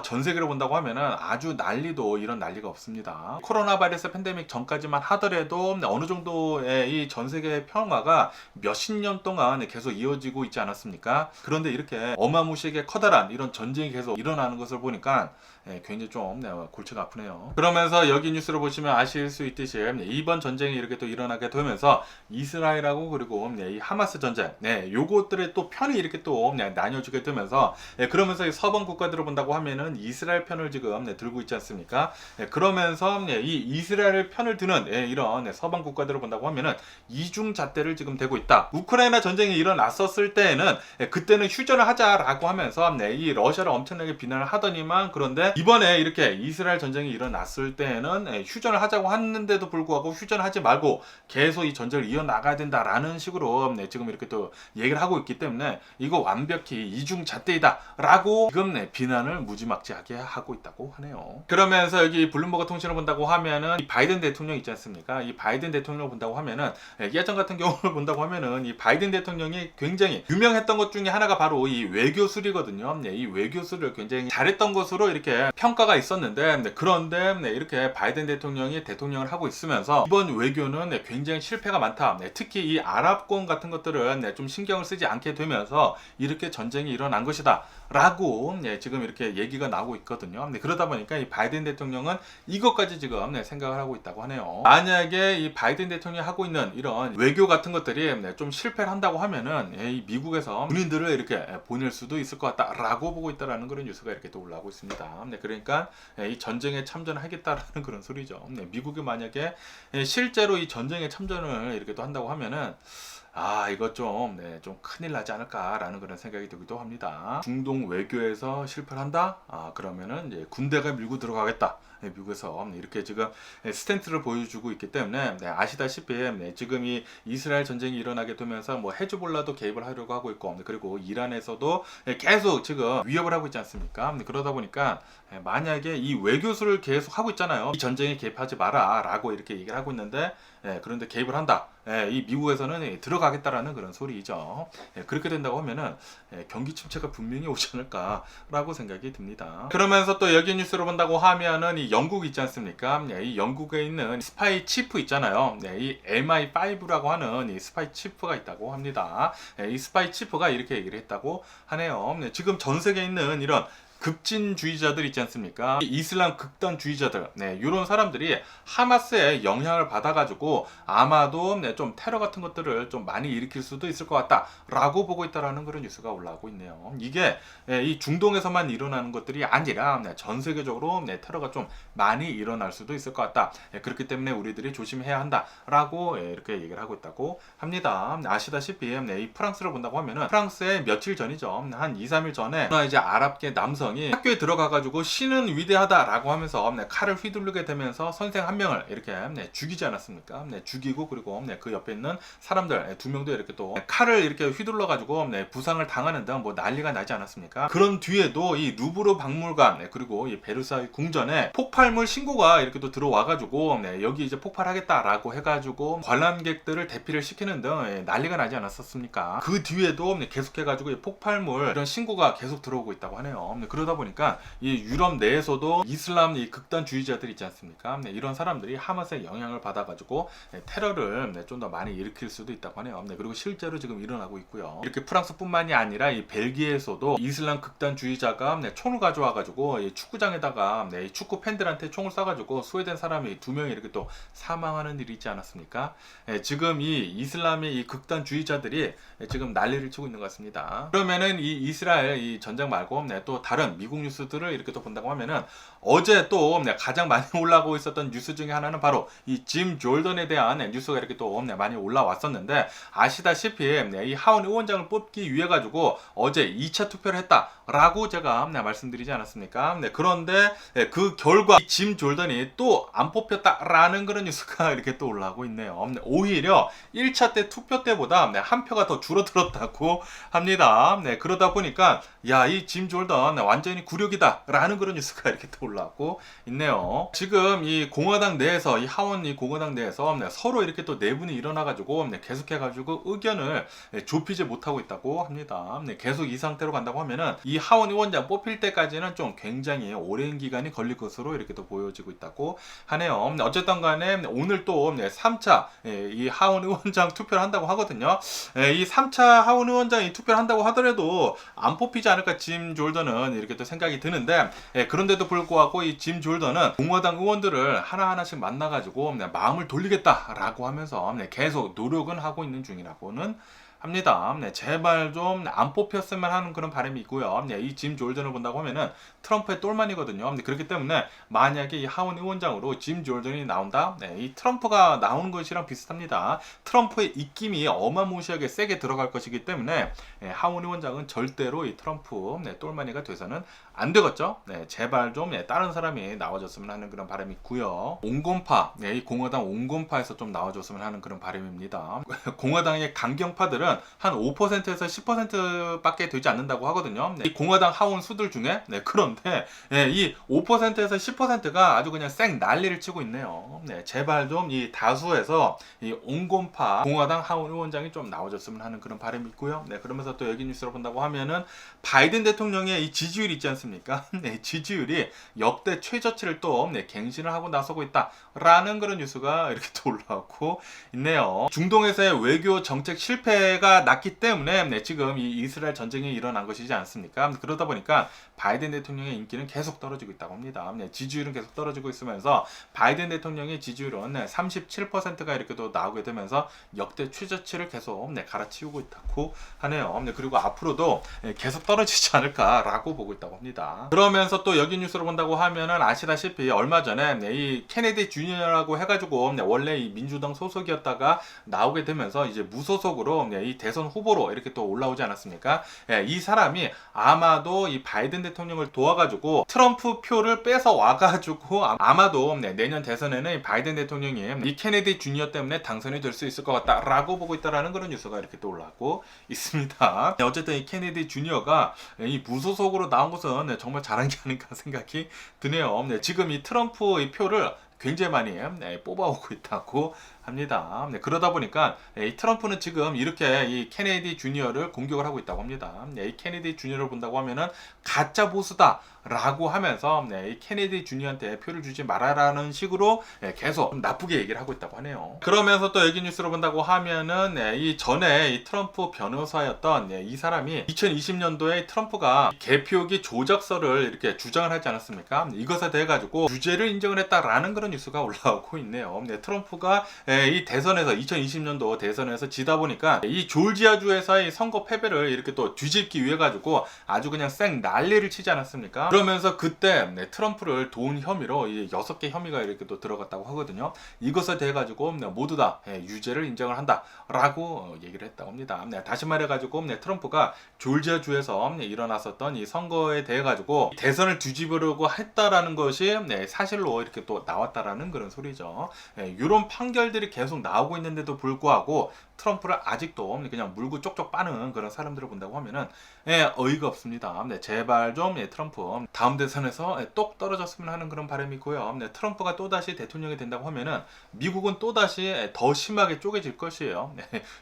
전 세계로 본다고 하면은 아주 난리도 이런 난리가 없습니다. 코로나 바이러스 팬데믹 전까지만 하더라도 어느 정도의 이 전 세계의 평화가 몇십 년 동안 계속 이어지고 있지 않았습니까? 그런데 이렇게 어마무시하게 커다란 이런 전쟁이 계속 일어나는 것을 보니까 굉장히 좀 골치가 아프네요. 그러면서 여기 뉴스를 보시면 아실 수 있듯이 이번 전쟁이 이렇게 또 일어나게 되면서 이스라엘하고 그리고 이 하마스 전쟁, 요것들의 또 편이 이렇게 또 나뉘어지게 되면서 그러면서 이 서방 국가들을 본다고 하면은 이스라엘 편을 지금 들고 있지 않습니까? 그러면서 이 이스라엘 편을 드는 이런 서방 국가들을 본다고 하면은 이중잣대를 지금 대고 있다. 우크라이나 전쟁이 일어났었을 때에는 그때는 휴전을 하자라고 하면서 이 러시아를 엄청나게 비난을 하더니만, 그런데 이번에 이렇게 이스라엘 전쟁이 일어났을 때에는 휴전을 하자고 했는데도 불구하고 휴전하지 말고 계속 이 전쟁을 이어나가야 된다라는 식으로 지금 이렇게 또 얘기를 하고 있기 때문에 이거 완벽히 이중잣대이다 라고 지금 비난을 무지막지하게 하고 있다고 하네요. 그러면서 여기 블룸버그 통신을 본다고 하면은 이 바이든 대통령 있지 않습니까? 이 바이든 대통령을 본다고 하면은 예전 같은 경우를 본다고 하면은 이 바이든 대통령이 굉장히 유명했던 것 중에 하나가 바로 이 외교술이거든요. 이 외교술을 굉장히 잘했던 것으로 이렇게 평가가 있었는데, 그런데 이렇게 바이든 대통령이 대통령을 하고 있으면서 이번 외교는 굉장히 실패가 많다. 특히 이 아랍권 같은 것들은 좀 신경을 쓰지 않게 되면서 이렇게 전쟁이 일어난 것이다 라고 지금 이렇게 얘기가 나오고 있거든요. 그러다 보니까 이 바이든 대통령은 이것까지 지금 생각을 하고 있다고 하네요. 만약에 이 바이든 대통령이 하고 있는 이런 외교 같은 것들이 좀 실패를 한다고 하면은 이 미국에서 군인들을 이렇게 보낼 수도 있을 것 같다라고 보고 있다라는 그런 뉴스가 이렇게 또 올라오고 있습니다. 그러니까 이 전쟁에 참전하겠다라는 그런 소리죠. 미국이 만약에 실제로 이 전쟁에 참전을 이렇게 또 한다고 하면은 이거 좀 큰일 나지 않을까라는 그런 생각이 들기도 합니다. 중동 외교에서 실패를 한다? 그러면은 이제 군대가 밀고 들어가겠다. 미국에서 이렇게 지금 스탠스를 보여주고 있기 때문에 아시다시피 지금 이 이스라엘 전쟁이 일어나게 되면서 뭐 헤즈볼라도 개입을 하려고 하고 있고, 그리고 이란에서도 계속 지금 위협을 하고 있지 않습니까? 그러다 보니까 만약에 이 외교술을 계속 하고 있잖아요. 이 전쟁에 개입하지 마라 라고 이렇게 얘기를 하고 있는데, 그런데 개입을 한다. 이 미국에서는 들어가겠다라는 그런 소리죠. 그렇게 된다고 하면은 경기 침체가 분명히 오지 않을까라고 생각이 듭니다. 그러면서 또 여기 뉴스를 본다고 하면은 이 영국 있지 않습니까? 이 영국에 있는 스파이 치프 있잖아요. 이 MI5라고 하는 이 스파이 치프가 있다고 합니다. 이 스파이 치프가 이렇게 얘기를 했다고 하네요. 지금 전 세계에 있는 이런 급진주의자들 있지 않습니까? 이슬람 극단주의자들, 이런 사람들이 하마스의 영향을 받아가지고 아마도 좀 테러 같은 것들을 좀 많이 일으킬 수도 있을 것 같다라고 보고 있다라는 그런 뉴스가 올라오고 있네요. 이게 이 중동에서만 일어나는 것들이 아니라 전 세계적으로 테러가 좀 많이 일어날 수도 있을 것 같다. 그렇기 때문에 우리들이 조심해야 한다라고 이렇게 얘기를 하고 있다고 합니다. 아시다시피 이 프랑스를 본다고 하면은 프랑스에 며칠 전이죠. 한 2, 3일 전에 이제 아랍계 남성 학교에 들어가가지고 신은 위대하다라고 하면서 칼을 휘두르게 되면서 선생 한 명을 이렇게 죽이지 않았습니까? 죽이고, 그리고 그 옆에 있는 사람들 2명도 이렇게 또 칼을 이렇게 휘둘러가지고 부상을 당하는 등 뭐 난리가 나지 않았습니까? 그런 뒤에도 이 루브르 박물관, 그리고 이 베르사유 궁전에 폭발물 신고가 이렇게 또 들어와가지고 여기 이제 폭발하겠다라고 해가지고 관람객들을 대피를 시키는 등 난리가 나지 않았었습니까? 그 뒤에도 계속해가지고 폭발물 이런 신고가 계속 들어오고 있다고 하네요. 그러다 보니까 이 유럽 내에서도 이슬람 이 극단주의자들 있지 않습니까? 이런 사람들이 하마스의 영향을 받아가지고 테러를 좀 더 많이 일으킬 수도 있다고 하네요. 그리고 실제로 지금 일어나고 있고요. 이렇게 프랑스뿐만이 아니라 이 벨기에에서도 이슬람 극단주의자가 총을 가져와가지고 이 축구장에다가 이 축구 팬들한테 총을 쏴가지고 스웨덴 사람이 2명이 이렇게 또 사망하는 일이 있지 않았습니까? 지금 이 이슬람의 이 극단주의자들이 지금 난리를 치고 있는 것 같습니다. 그러면은 이 이스라엘 이 전쟁 말고 또 다른 미국 뉴스들을 이렇게 또 본다고 하면은 어제 또 가장 많이 올라오고 있었던 뉴스 중에 하나는 바로 이 짐 졸던에 대한 뉴스가 이렇게 또 많이 올라왔었는데, 아시다시피 이 하원 의원장을 뽑기 위해 가지고 어제 2차 투표를 했다라고 제가 말씀드리지 않았습니까? 그런데 그 결과 짐 졸던이 또 안 뽑혔다라는 그런 뉴스가 이렇게 또 올라오고 있네요. 오히려 1차 때 투표 때보다 한 표가 더 줄어들었다고 합니다. 그러다 보니까 이 짐 졸던 완전히 굴욕이다라는 그런 뉴스가 이렇게 또 올라왔고 있네요. 지금 이 공화당 내에서 이 하원 이 공화당 내에서 서로 이렇게 또 내분이 일어나가지고 계속해가지고 의견을 좁히지 못하고 있다고 합니다. 계속 이 상태로 간다고 하면은 이 하원 의원장 뽑힐 때까지는 좀 굉장히 오랜 기간이 걸릴 것으로 이렇게 또 보여지고 있다고 하네요. 어쨌든 간에 오늘 또 3차 이 하원 의원장 투표를 한다고 하거든요. 이 3차 하원 의원장 이 투표를 한다고 하더라도 안 뽑히지 않을까 짐 졸던은 이렇게 또 생각이 드는데, 그런데도 불구하고 이 짐 졸던은 공화당 의원들을 하나하나씩 만나가지고 마음을 돌리겠다라고 하면서 계속 노력은 하고 있는 중이라고는 합니다. 제발 좀 안 뽑혔으면 하는 그런 바람이 있고요. 이 짐 졸던을 본다고 하면은 트럼프의 똘만이거든요. 그렇기 때문에 만약에 이 하원 의원장으로 짐 졸던이 나온다, 이 트럼프가 나오는 것이랑 비슷합니다. 트럼프의 입김이 어마무시하게 세게 들어갈 것이기 때문에 하원 의원장은 절대로 이 트럼프 똘만이가 돼서는 안 되겠죠. 제발 좀 다른 사람이 나와줬으면 하는 그런 바람이 있고요. 온건파, 이 공화당 온건파에서 좀 나와줬으면 하는 그런 바람입니다. 공화당의 강경파들은 한 5%에서 10%밖에 되지 않는다고 하거든요. 이 공화당 하원 수들 중에. 그런데 이 5%에서 10%가 아주 그냥 쌩 난리를 치고 있네요. 제발 좀 이 다수에서 이 온건파 공화당 하원 의원장이 좀 나와줬으면 하는 그런 바람이 있고요. 그러면서 또 여기 뉴스를 본다고 하면은 바이든 대통령의 이 지지율이 있지 않습니까? 지지율이 역대 최저치를 또 갱신을 하고 나서고 있다라는 그런 뉴스가 이렇게 또 올라오고 있네요. 중동에서의 외교 정책 실패가 났기 때문에 지금 이 이스라엘 전쟁이 일어난 것이지 않습니까? 그러다 보니까 바이든 대통령의 인기는 계속 떨어지고 있다고 합니다. 지지율은 계속 떨어지고 있으면서 바이든 대통령의 지지율은 37%가 이렇게 또 나오게 되면서 역대 최저치를 계속 갈아치우고 있다고 하네요. 그리고 앞으로도 계속 떨어지지 않을까라고 보고 있다고 합니다. 그러면서 또 여기 뉴스를 본다고 하면은 아시다시피 얼마 전에 이 케네디 주니어라고 해가지고 원래 이 민주당 소속이었다가 나오게 되면서 이제 무소속으로 이 대선 후보로 이렇게 또 올라오지 않았습니까? 이 사람이 아마도 이 바이든 대통령을 도와가지고 트럼프 표를 뺏어 와가지고 아마도 내년 대선에는 바이든 대통령이 이 케네디 주니어 때문에 당선이 될 수 있을 것 같다라고 보고 있다라는 그런 뉴스가 이렇게 또 올라오고 있습니다. 어쨌든 이 케네디 주니어가 이 무소속으로 나온 것은 정말 잘한 게 아닌가 생각이 드네요. 지금 이 트럼프 이 표를 굉장히 많이 뽑아오고 있다고 합니다. 그러다 보니까 이 트럼프는 지금 이렇게 이 케네디 주니어를 공격을 하고 있다고 합니다. 이 케네디 주니어를 본다고 하면은 가짜 보수다 라고 하면서 이 케네디 주니어한테 표를 주지 말아라는 식으로 계속 나쁘게 얘기를 하고 있다고 하네요. 그러면서 또 여기 뉴스를 본다고 하면은 이 전에 이 트럼프 변호사였던 이 사람이 2020년도에 트럼프가 개표기 조작서를 이렇게 주장을 하지 않았습니까? 이것에 대해 가지고 유죄를 인정을 했다라는 그런 뉴스가 올라오고 있네요. 트럼프가 이 대선에서 2020년도 대선에서 지다 보니까 이 조지아주에서의 선거 패배를 이렇게 또 뒤집기 위해 가지고 아주 그냥 쌩 난리를 치지 않았습니까? 그러면서 그때 트럼프를 도운 혐의로 6개 혐의가 이렇게 또 들어갔다고 하거든요. 이것에 대해 가지고 모두 다 유죄를 인정을 한다라고 얘기를 했다고 합니다. 다시 말해 가지고 트럼프가 조지아주에서 일어났었던 이 선거에 대해 가지고 대선을 뒤집으려고 했다라는 것이 사실로 이렇게 또 나왔다라는 그런 소리죠. 이런 판결들이 계속 나오고 있는데도 불구하고 트럼프를 아직도 그냥 물고 쪽쪽 빠는 그런 사람들을 본다고 하면은 어이가 없습니다. 제발 좀 트럼프 다음 대선에서 똑 떨어졌으면 하는 그런 바람이 있고요. 트럼프가 또다시 대통령이 된다고 하면은 미국은 또다시 더 심하게 쪼개질 것이에요.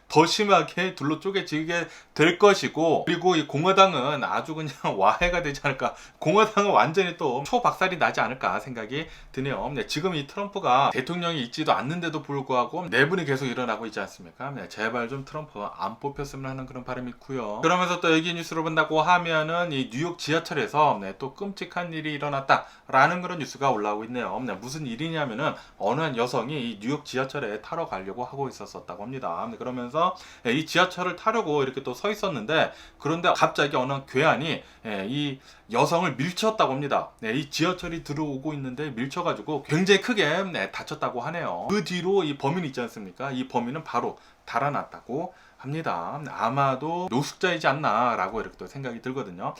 더 심하게 둘로 쪼개지게 될 것이고, 그리고 이 공화당은 아주 그냥 와해가 되지 않을까, 공화당은 완전히 또 초박살이 나지 않을까 생각이 드네요. 지금 이 트럼프가 대통령이 있지도 않는데도 불구하고 내분이 계속 일어나고 있지 않습니까? 제발 좀 트럼프 안 뽑혔으면 하는 그런 바람이 있고요. 그러면서 또 여기 뉴스를 본다고 하면은 이 뉴욕 지하철에서 또 끔찍한 일이 일어났다라는 그런 뉴스가 올라오고 있네요. 무슨 일이냐면은 어느 한 여성이 이 뉴욕 지하철에 타러 가려고 하고 있었다고 합니다. 그러면서 이 지하철을 타려고 이렇게 또 서 있었는데, 그런데 갑자기 어느 한 괴한이 이 여성을 밀쳤다고 합니다. 이 지하철이 들어오고 있는데 밀쳐가지고 굉장히 크게 다쳤다고 하네요. 그 뒤로 이 범인 있지 않습니까? 이 범인은 바로 달아났다고 합니다. 아마도 노숙자이지 않나라고 이렇게 또 생각이 들거든요.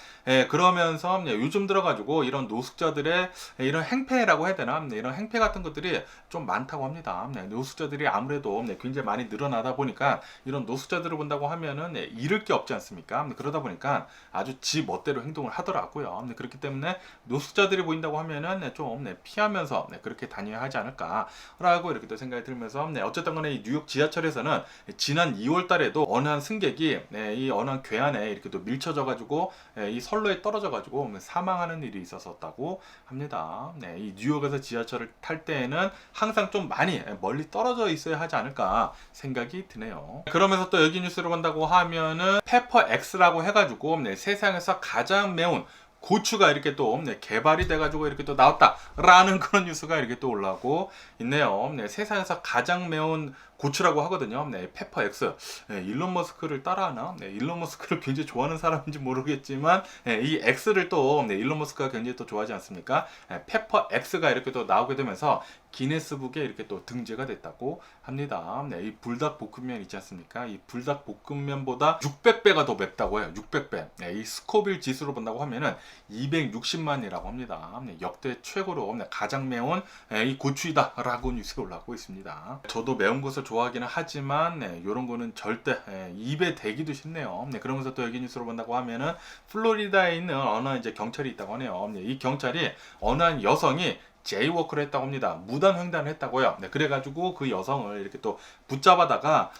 그러면서 요즘 들어가지고 이런 노숙자들의 이런 행패라고 해야 되나? 이런 행패 같은 것들이 좀 많다고 합니다. 노숙자들이 아무래도 굉장히 많이 늘어나다 보니까 이런 노숙자들을 본다고 하면은 잃을 게 없지 않습니까? 그러다 보니까 아주 지 멋대로 행동을 하더라고요. 그렇기 때문에 노숙자들이 보인다고 하면은 좀 피하면서 그렇게 다녀야 하지 않을까라고 이렇게 또 생각이 들면서 어쨌든 간에 이 뉴욕 지하철에서는 지난 2월 달에도 어느 한 승객이 이 어느 한 괴한에 이렇게 또 밀쳐져 가지고 이 선로에 떨어져 가지고 사망하는 일이 있었다고 합니다. 이 뉴욕에서 지하철을 탈 때에는 항상 좀 많이 멀리 떨어져 있어야 하지 않을까 생각이 드네요. 그러면서 또 여기 뉴스를 본다고 하면은 페퍼엑스라고 해가지고 세상에서 가장 매운 고추가 이렇게 또 개발이 돼가지고 이렇게 또 나왔다라는 그런 뉴스가 이렇게 또 올라오고 있네요. 세상에서 가장 매운 고추라고 하거든요. 페퍼엑스. 일론 머스크를 따라하나? 일론 머스크를 굉장히 좋아하는 사람인지 모르겠지만 이 X를 또 일론 머스크가 굉장히 또 좋아하지 않습니까? 페퍼엑스가 이렇게 또 나오게 되면서 기네스북에 이렇게 또 등재가 됐다고 합니다. 이 불닭볶음면 있지 않습니까? 이 불닭볶음면보다 600배가 더 맵다고 해요. 600배. 이 스코빌 지수로 본다고 하면은 260만이라고 합니다. 역대 최고로 가장 매운 이 고추이다라고 뉴스가 올라오고 있습니다. 저도 매운 것을 좋아하기는 하지만 이런 거는 절대 입에 대기도 싫네요. 그러면서 또 여기 뉴스로 본다고 하면은 플로리다에 있는 어느 이제 경찰이 있다고 하네요. 이 경찰이 어느 한 여성이 제이워크를 했다고 합니다. 무단 횡단을 했다고요. 그래가지고 그 여성을 이렇게 또 붙잡아다가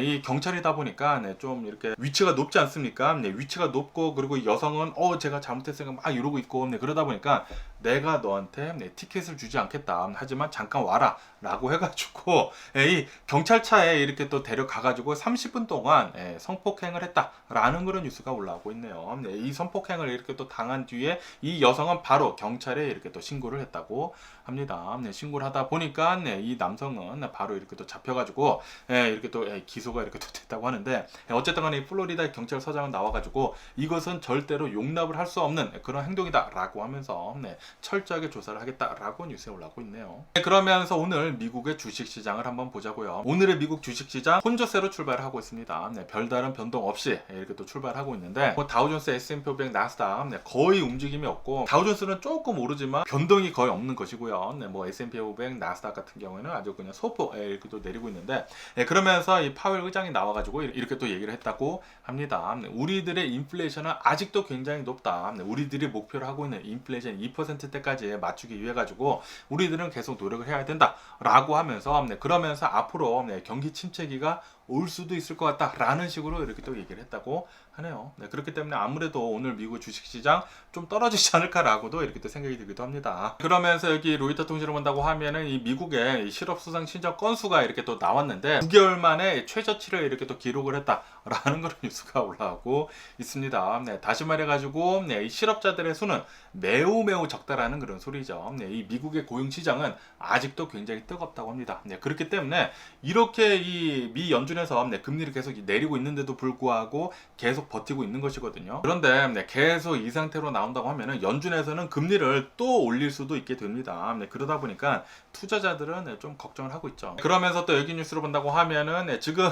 이 경찰이다 보니까 좀 이렇게 위치가 높지 않습니까? 위치가 높고 그리고 이 여성은 제가 잘못했으니까 막 이러고 있고 그러다 보니까 내가 너한테 티켓을 주지 않겠다. 하지만 잠깐 와라. 라고 해가지고 이 경찰차에 이렇게 또 데려가가지고 30분 동안 성폭행을 했다라는 그런 뉴스가 올라오고 있네요. 이 성폭행을 이렇게 또 당한 뒤에 이 여성은 바로 경찰에 이렇게 또 신고를 했다고 합니다. 신고를 하다 보니까 이 남성은 바로 이렇게 또 잡혀가지고 이렇게 또 기소가 이렇게 또 됐다고 하는데 어쨌든 간에 플로리다 경찰서장은 나와가지고 이것은 절대로 용납을 할 수 없는 그런 행동이다라고 하면서 철저하게 조사를 하겠다라고 뉴스에 올라오고 있네요. 그러면서 오늘 미국의 주식시장을 한번 보자고요. 오늘의 미국 주식시장 혼조세로 출발하고 있습니다. 별다른 변동 없이 이렇게 또 출발하고 있는데 다우존스, S&P 500, 나스닥 거의 움직임이 없고 다우존스는 조금 오르지만 변동이 거의 없는 것이고요. S&P 500, 나스닥 같은 경우에는 아주 그냥 소폭 이렇게 또 내리고 있는데 그러면서 이 파웰 의장이 나와가지고 이렇게 또 얘기를 했다고 합니다. 우리들의 인플레이션은 아직도 굉장히 높다. 우리들이 목표로 하고 있는 인플레이션 2%대까지 맞추기 위해 가지고 우리들은 계속 노력을 해야 된다라고 하면서 그러면서 앞으로 경기 침체기가 올 수도 있을 것 같다라는 식으로 이렇게 또 얘기를 했다고 하네요. 그렇기 때문에 아무래도 오늘 미국 주식시장 좀 떨어지지 않을까라고도 이렇게 또 생각이 들기도 합니다. 그러면서 여기 로이터 통신을 본다고 하면은 이 미국의 실업수당 신청 건수가 이렇게 또 나왔는데 9개월 만에 최저치를 이렇게 또 기록을 했다라는 그런 뉴스가 올라오고 있습니다. 다시 말해가지고 이 실업자들의 수는 매우 적다라는 그런 소리죠. 이 미국의 고용시장은 아직도 굉장히 뜨겁다고 합니다. 그렇기 때문에 이렇게 이 미 연준에서 금리를 계속 내리고 있는데도 불구하고 계속 버티고 있는 것이거든요. 그런데 계속 이 상태로 나온다고 하면은 연준에서는 금리를 또 올릴 수도 있게 됩니다. 그러다 보니까 투자자들은 좀 걱정을 하고 있죠. 그러면서 또 여기 뉴스를 본다고 하면은 지금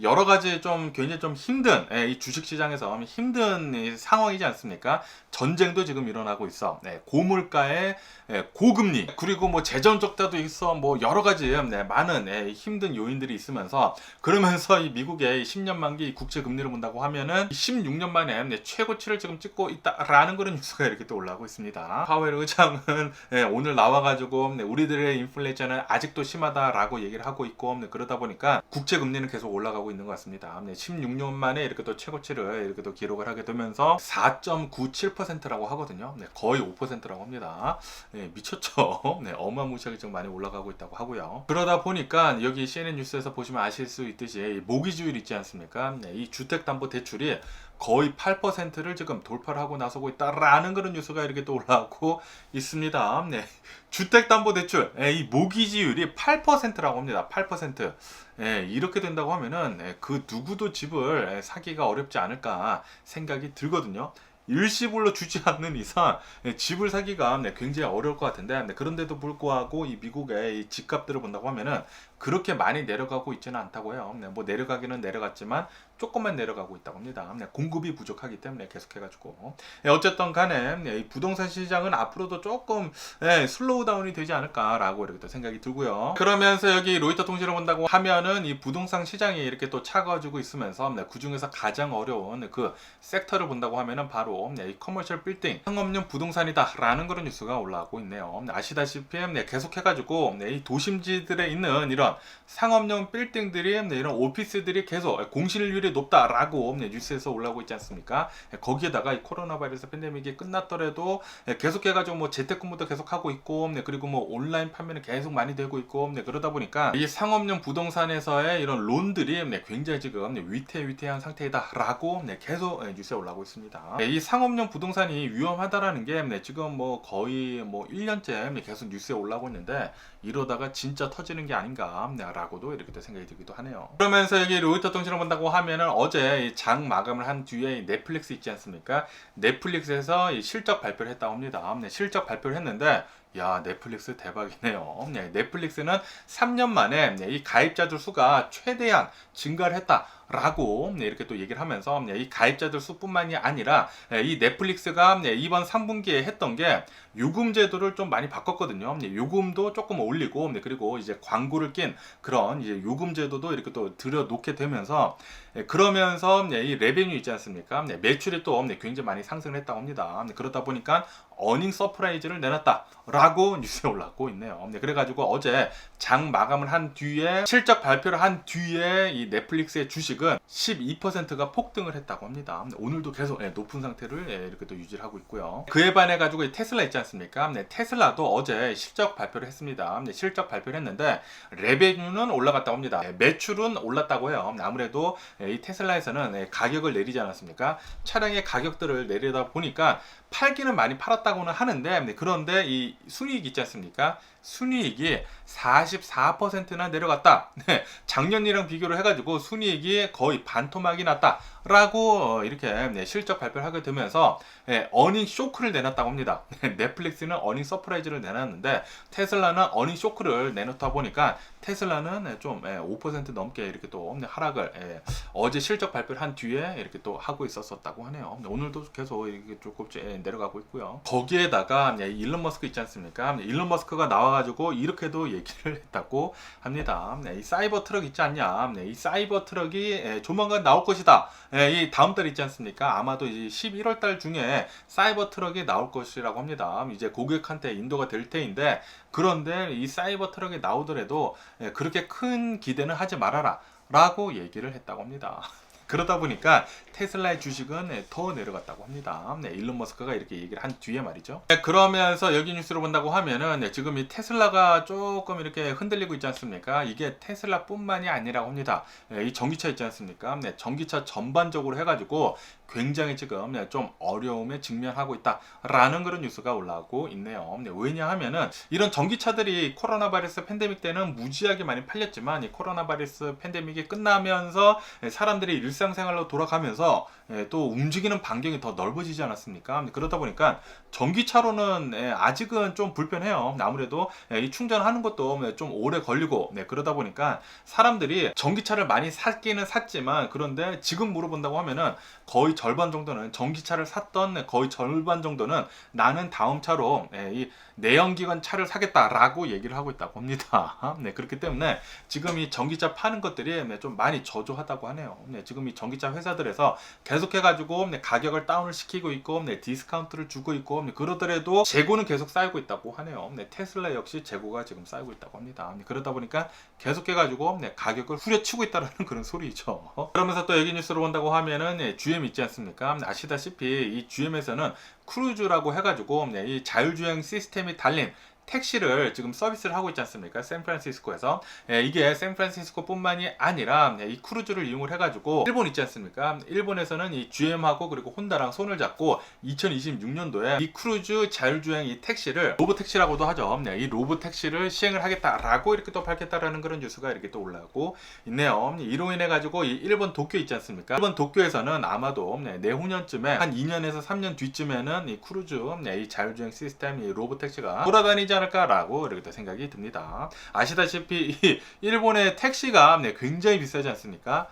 여러 가지 좀 굉장히 좀 힘든 이 주식시장에서 힘든 상황이지 않습니까? 전쟁도 지금 일어나고 있어. 고물가에 고금리 그리고 뭐 재정 적자도 있어. 뭐 여러 가지 많은 힘든 요인들이 있으면서 그러면서 이 미국의 10년 만기 국채 금리를 본다고 하면은 16년 만에 최고치를 지금 찍고 있다라는 그런 뉴스가 이렇게 또 올라오고 있습니다. 파웰 의장은 오늘 나와가지고 우리들의 인플레이션은 아직도 심하다라고 얘기를 하고 있고 그러다 보니까 국채 금리는 계속 올라가고 있는 것 같습니다. 16년 만에 이렇게 또 최고치를 이렇게 또 기록을 하게 되면서 4.97%라고 하거든요. 거의 5%라고 합니다. 미쳤죠. 어마무시하게 좀 많이 올라가고 있다고 하고요. 그러다 보니까 여기 CNN 뉴스에서 보시면 아실 수 있듯이 모기지율 있지 않습니까? 이 주택담보대출이 거의 8%를 지금 돌파를 하고 나서고 있다라는 그런 뉴스가 이렇게 또 올라오고 있습니다. 주택담보대출 이 모기지율이 8%라고 합니다. 8%. 이렇게 된다고 하면은 그 누구도 집을 사기가 어렵지 않을까 생각이 들거든요. 일시불로 주지 않는 이상 집을 사기가 굉장히 어려울 것 같은데 그런데도 불구하고 이 미국의 이 집값들을 본다고 하면은 그렇게 많이 내려가고 있지는 않다고 해요. 뭐 내려가기는 내려갔지만 조금만 내려가고 있다고 합니다. 공급이 부족하기 때문에 계속해가지고 어쨌든 간에 이 부동산 시장은 앞으로도 조금 슬로우 다운이 되지 않을까라고 이렇게 또 생각이 들고요. 그러면서 여기 로이터 통신을 본다고 하면은 이 부동산 시장이 이렇게 또 차가워지고 있으면서 그 중에서 가장 어려운 그 섹터를 본다고 하면은 바로 이 커머셜 빌딩 상업용 부동산이다라는 그런 뉴스가 올라오고 있네요. 아시다시피 계속해가지고 이 도심지들에 있는 이런 상업용 빌딩들이 이런 오피스들이 계속 공실률이 높다라고 뉴스에서 올라오고 있지 않습니까? 거기에다가 이 코로나 바이러스 팬데믹이 끝났더라도 계속해가지고 뭐 재택근무도 계속하고 있고 그리고 뭐 온라인 판매는 계속 많이 되고 있고 그러다 보니까 이 상업용 부동산에서의 이런 론들이 굉장히 지금 위태위태한 상태이다라고 계속 뉴스에 올라오고 있습니다. 이 상업용 부동산이 위험하다라는 게 지금 뭐 거의 뭐 1년째 계속 뉴스에 올라오고 있는데 이러다가 진짜 터지는 게 아닌가라고도 이렇게 생각이 들기도 하네요. 그러면서 여기 로이터 통신을 본다고 하면은 어제 장 마감을 한 뒤에 넷플릭스 있지 않습니까? 넷플릭스에서 이 실적 발표를 했다고 합니다. 실적 발표를 했는데 야, 넷플릭스 대박이네요. 넷플릭스는 3년 만에 이 가입자들 수가 최대한 증가를 했다라고 이렇게 또 얘기를 하면서 이 가입자들 수뿐만이 아니라 이 넷플릭스가 이번 3분기에 했던 게 요금 제도를 좀 많이 바꿨거든요. 요금도 조금 올리고 그리고 이제 광고를 낀 그런 이제 요금 제도도 이렇게 또 들여놓게 되면서 그러면서 이 레베뉴 있지 않습니까? 매출이 또 굉장히 많이 상승을 했다고 합니다. 그러다 보니까 어닝 서프라이즈를 내놨다라고 뉴스에 올라오고 있네요. 그래가지고 어제 장 마감을 한 뒤에 실적 발표를 한 뒤에 이 넷플릭스의 주식은 12%가 폭등을 했다고 합니다. 오늘도 계속 높은 상태를 이렇게 또 유지를 하고 있고요. 그에 반해 가지고 테슬라 있지 않습니까? 테슬라도 어제 실적 발표를 했습니다. 실적 발표를 했는데 레베뉴는 올라갔다고 합니다. 매출은 올랐다고 해요. 아무래도 이 테슬라에서는 가격을 내리지 않았습니까? 차량의 가격들을 내리다 보니까 팔기는 많이 팔았다고는 하는데 그런데 이 순이익 있지 않습니까? 순이익이 44%나 내려갔다. 작년이랑 비교를 해가지고 순이익이 거의 반토막이 났다라고 이렇게 실적 발표를 하게 되면서 어닝 쇼크를 내놨다고 합니다. 넷플릭스는 어닝 서프라이즈를 내놨는데 테슬라는 어닝 쇼크를 내놓다 보니까 테슬라는 좀 5% 넘게 이렇게 또 하락을 어제 실적 발표를 한 뒤에 이렇게 또 하고 있었다고 하네요. 오늘도 계속 이렇게 조금 내려가고 있고요. 거기에다가 일론 머스크 있지 않습니까? 일론 머스크가 나와가지고 이렇게도 얘기를 했다고 합니다. 이 사이버 트럭 있지 않냐? 이 사이버 트럭이 조만간 나올 것이다. 이 다음 달 있지 않습니까? 아마도 이제 11월 달 중에 사이버 트럭이 나올 것이라고 합니다. 이제 고객한테 인도가 될 테인데 그런데 이 사이버 트럭이 나오더라도 그렇게 큰 기대는 하지 말아라 라고 얘기를 했다고 합니다. 그러다 보니까 테슬라의 주식은 더 내려갔다고 합니다. 일론 머스크가 이렇게 얘기를 한 뒤에 말이죠. 그러면서 여기 뉴스를 본다고 하면은 지금 이 테슬라가 조금 이렇게 흔들리고 있지 않습니까? 이게 테슬라뿐만이 아니라고 합니다. 이 전기차 있지 않습니까? 전기차 전반적으로 해가지고 굉장히 지금 좀 어려움에 직면하고 있다라는 그런 뉴스가 올라오고 있네요. 왜냐하면은 이런 전기차들이 코로나 바이러스 팬데믹 때는 무지하게 많이 팔렸지만 이 코로나 바이러스 팬데믹이 끝나면서 사람들이 일상생활로 돌아가면서 또 움직이는 반경이 더 넓어지지 않았습니까? 그러다 보니까 전기차로는 아직은 좀 불편해요. 아무래도 이 충전하는 것도 좀 오래 걸리고 그러다 보니까 사람들이 전기차를 많이 샀기는 샀지만 그런데 지금 물어본다고 하면은 거의 절반 정도는 전기차를 샀던 거의 절반 정도는 나는 다음 차로 이 내연기관 차를 사겠다라고 얘기를 하고 있다고 합니다. 그렇기 때문에 지금 이 전기차 파는 것들이 좀 많이 저조하다고 하네요. 지금 이 전기차 회사들에서 계속해가지고 가격을 다운을 시키고 있고 디스카운트를 주고 있고 그러더라도 재고는 계속 쌓이고 있다고 하네요. 테슬라 역시 재고가 지금 쌓이고 있다고 합니다. 그러다 보니까 계속해가지고 가격을 후려치고 있다는 그런 소리죠. 그러면서 또 여기 뉴스를 본다고 하면은 GM 있지 않습니까? 아시다시피 이 GM에서는 크루즈라고 해가지고 이 자율주행 시스템이 달린 택시를 지금 서비스를 하고 있지 않습니까? 샌프란시스코에서. 이게 샌프란시스코뿐만이 아니라 이 크루즈를 이용을 해가지고 일본 있지 않습니까? 일본에서는 이 GM하고 그리고 혼다랑 손을 잡고 2026년도에 이 크루즈 자율주행 이 택시를 로보택시라고도 하죠. 이 로보택시를 시행을 하겠다라고 이렇게 또 밝혔다라는 그런 뉴스가 이렇게 또 올라오고 있네요. 이로 인해 가지고 이 일본 도쿄 있지 않습니까? 일본 도쿄에서는 아마도 내후년쯤에 한 2년에서 3년 뒤쯤에는 이 크루즈 이 자율주행 시스템 이 로보택시가 돌아다니지 되지 않을까라고 이렇게 또 생각이 듭니다. 아시다시피 이 일본의 택시가 굉장히 비싸지 않습니까?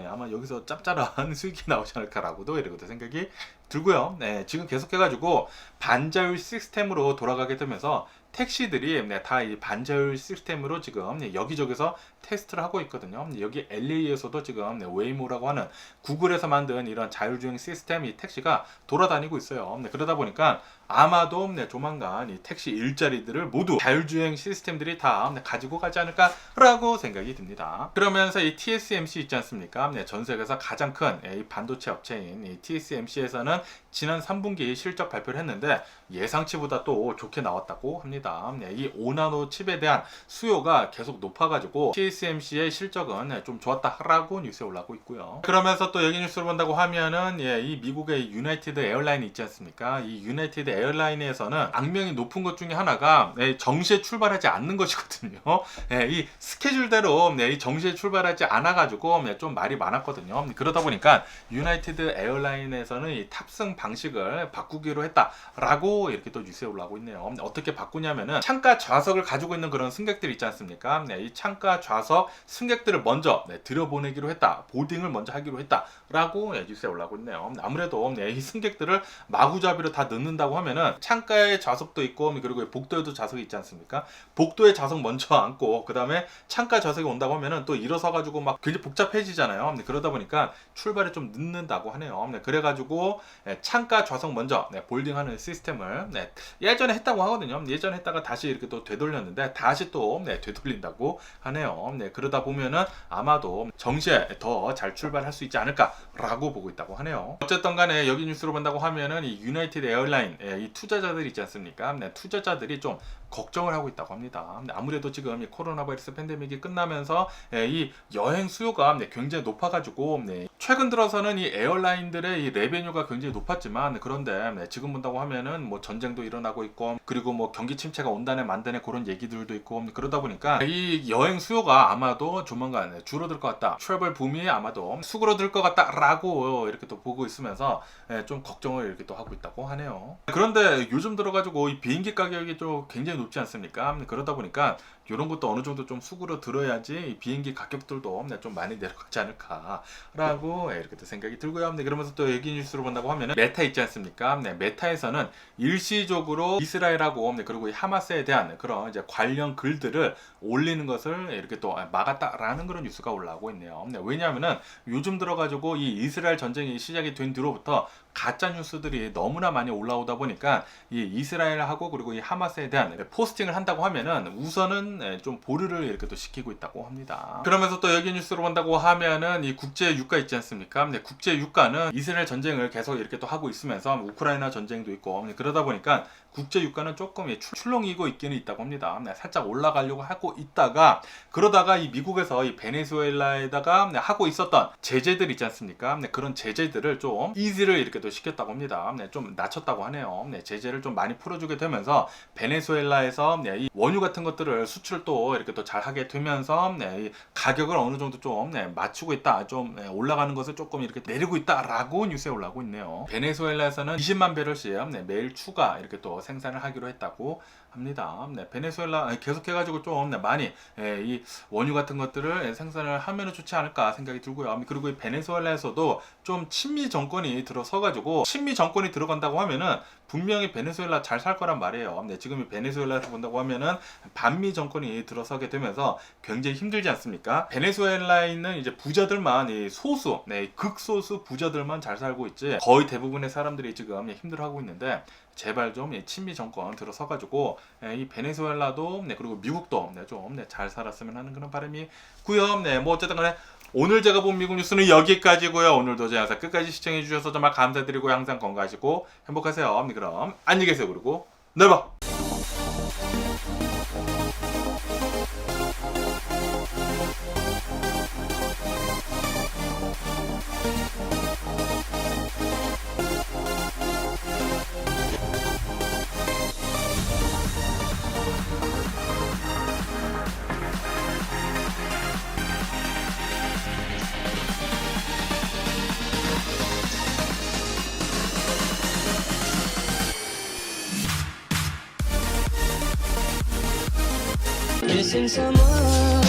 아마 여기서 짭짤한 수익이 나오지 않을까라고도 이렇게 또 생각이 들고요. 지금 계속해가지고 반자율 시스템으로 돌아가게 되면서 택시들이 다 이 반자율 시스템으로 지금 여기저기서 테스트를 하고 있거든요. 여기 LA에서도 지금 웨이모라고 하는 구글에서 만든 이런 자율주행 시스템 이 택시가 돌아다니고 있어요. 그러다 보니까 아마도 조만간 이 택시 일자리들을 모두 자율주행 시스템들이 다 가지고 가지 않을까라고 생각이 듭니다. 그러면서 이 TSMC 있지 않습니까? 전 세계에서 가장 큰 이 반도체 업체인 이 TSMC에서는 지난 3분기 실적 발표를 했는데 예상치보다 또 좋게 나왔다고 합니다. 이 5나노 칩에 대한 수요가 계속 높아가지고 TSMC의 실적은 좀 좋았다라고 뉴스에 올라오고 있고요. 그러면서 또 여기 뉴스를 본다고 하면은 이 미국의 유나이티드 에어라인 있지 않습니까? 이 유나이티드 에어라인에서는 악명이 높은 것 중에 하나가 정시에 출발하지 않는 것이거든요. 이 스케줄대로 이 정시에 출발하지 않아가지고 좀 말이 많았거든요. 그러다 보니까 유나이티드 에어라인에서는 이 탑승 방식을 바꾸기로 했다라고 이렇게 또 뉴스에 올라오고 있네요. 어떻게 바꾸냐면은 창가 좌석을 가지고 있는 그런 승객들 있지 않습니까? 이 창가 좌석 승객들을 먼저 들여보내기로 했다. 보딩을 먼저 하기로 했다라고 뉴스에 올라오고 있네요. 아무래도 이 승객들을 마구잡이로 다 넣는다고 하면은 창가에 좌석도 있고 그리고 복도에도 좌석이 있지 않습니까? 복도에 좌석 먼저 앉고 그 다음에 창가 좌석이 온다고 하면은 또 일어서 가지고 막 굉장히 복잡해지잖아요. 그러다 보니까 출발에 좀 늦는다고 하네요. 그래가지고 창가 좌석 먼저 볼딩하는 시스템을 예전에 했다고 하거든요. 예전에 했다가 다시 이렇게 또 되돌렸는데 다시 또 되돌린다고 하네요. 그러다 보면은 아마도 정시에 더 잘 출발할 수 있지 않을까라고 보고 있다고 하네요. 어쨌든 간에 여기 뉴스로 본다고 하면은 이 유나이티드 에어라인 이 투자자들 있지 않습니까? 투자자들이 좀 걱정을 하고 있다고 합니다. 아무래도 지금 이 코로나 바이러스 팬데믹이 끝나면서 이 여행 수요가 굉장히 높아가지고 최근 들어서는 이 에어라인들의 이 레베뉴가 굉장히 높았지만 그런데 지금 본다고 하면은 뭐 전쟁도 일어나고 있고 그리고 뭐 경기 침체가 온다네 만다네 그런 얘기들도 있고 그러다 보니까 이 여행 수요가 아마도 조만간 줄어들 것 같다. 트래블 붐이 아마도 수그러들 것 같다라고 이렇게 또 보고 있으면서 좀 걱정을 이렇게 또 하고 있다고 하네요. 그런데 요즘 들어가지고 이 비행기 가격이 좀 굉장히 높지 않습니까? 그러다 보니까 이런 것도 어느 정도 좀 수그러 들어야지 비행기 가격들도 좀 많이 내려가지 않을까라고 이렇게 또 생각이 들고요. 그러면서 또 여기 뉴스로 본다고 하면은 메타 있지 않습니까? 메타에서는 일시적으로 이스라엘하고 그리고 하마스에 대한 그런 이제 관련 글들을 올리는 것을 이렇게 또 막았다라는 그런 뉴스가 올라오고 있네요. 왜냐하면은 요즘 들어가지고 이 이스라엘 전쟁이 시작이 된 뒤로부터 가짜 뉴스들이 너무나 많이 올라오다 보니까 이 이스라엘하고 그리고 이 하마스에 대한 포스팅을 한다고 하면은 우선은 좀 보류를 이렇게 또 시키고 있다고 합니다. 그러면서 또 여기 뉴스로 본다고 하면은 이 국제 유가 있지 않습니까? 국제 유가는 이스라엘 전쟁을 계속 이렇게 또 하고 있으면서 우크라이나 전쟁도 있고 그러다 보니까 국제 유가는 조금 출렁이고 있기는 있다고 합니다. 살짝 올라가려고 하고 있다가 그러다가 이 미국에서 이 베네수엘라에다가 하고 있었던 제재들 있지 않습니까? 그런 제재들을 좀 이지를 이렇게 또 시켰다고 합니다. 좀 낮췄다고 하네요. 제재를 좀 많이 풀어주게 되면서 베네수엘라에서 이 원유 같은 것들을 수출 또 이렇게 또 잘 하게 되면서 이 가격을 어느 정도 좀 맞추고 있다. 좀 올라가는 것을 조금 이렇게 내리고 있다라고 뉴스에 올라오고 있네요. 베네수엘라에서는 20만 배럴씩 매일 추가 이렇게 또 생산을 하기로 했다고 합니다. 베네수엘라 계속해가지고 좀 많이 이 원유 같은 것들을 생산을 하면 좋지 않을까 생각이 들고요. 그리고 이 베네수엘라에서도 좀 친미 정권이 들어서가지고 친미 정권이 들어간다고 하면은 분명히 베네수엘라 잘 살 거란 말이에요. 지금 이 베네수엘라에서 본다고 하면은 반미 정권이 들어서게 되면서 굉장히 힘들지 않습니까? 베네수엘라에 있는 이제 부자들만 이 소수, 극소수 부자들만 잘 살고 있지 거의 대부분의 사람들이 지금 힘들어하고 있는데 제발 좀 친미 정권 들어서가지고 이 베네수엘라도 그리고 미국도 좀 잘 살았으면 하는 그런 바람이 고요. 뭐 어쨌든 간에 오늘 제가 본 미국 뉴스는 여기까지고요. 오늘도 제 영상 끝까지 시청해 주셔서 정말 감사드리고 항상 건강하시고 행복하세요. 그럼 안녕히 계세요. 그리고 내일 봐. missing someone.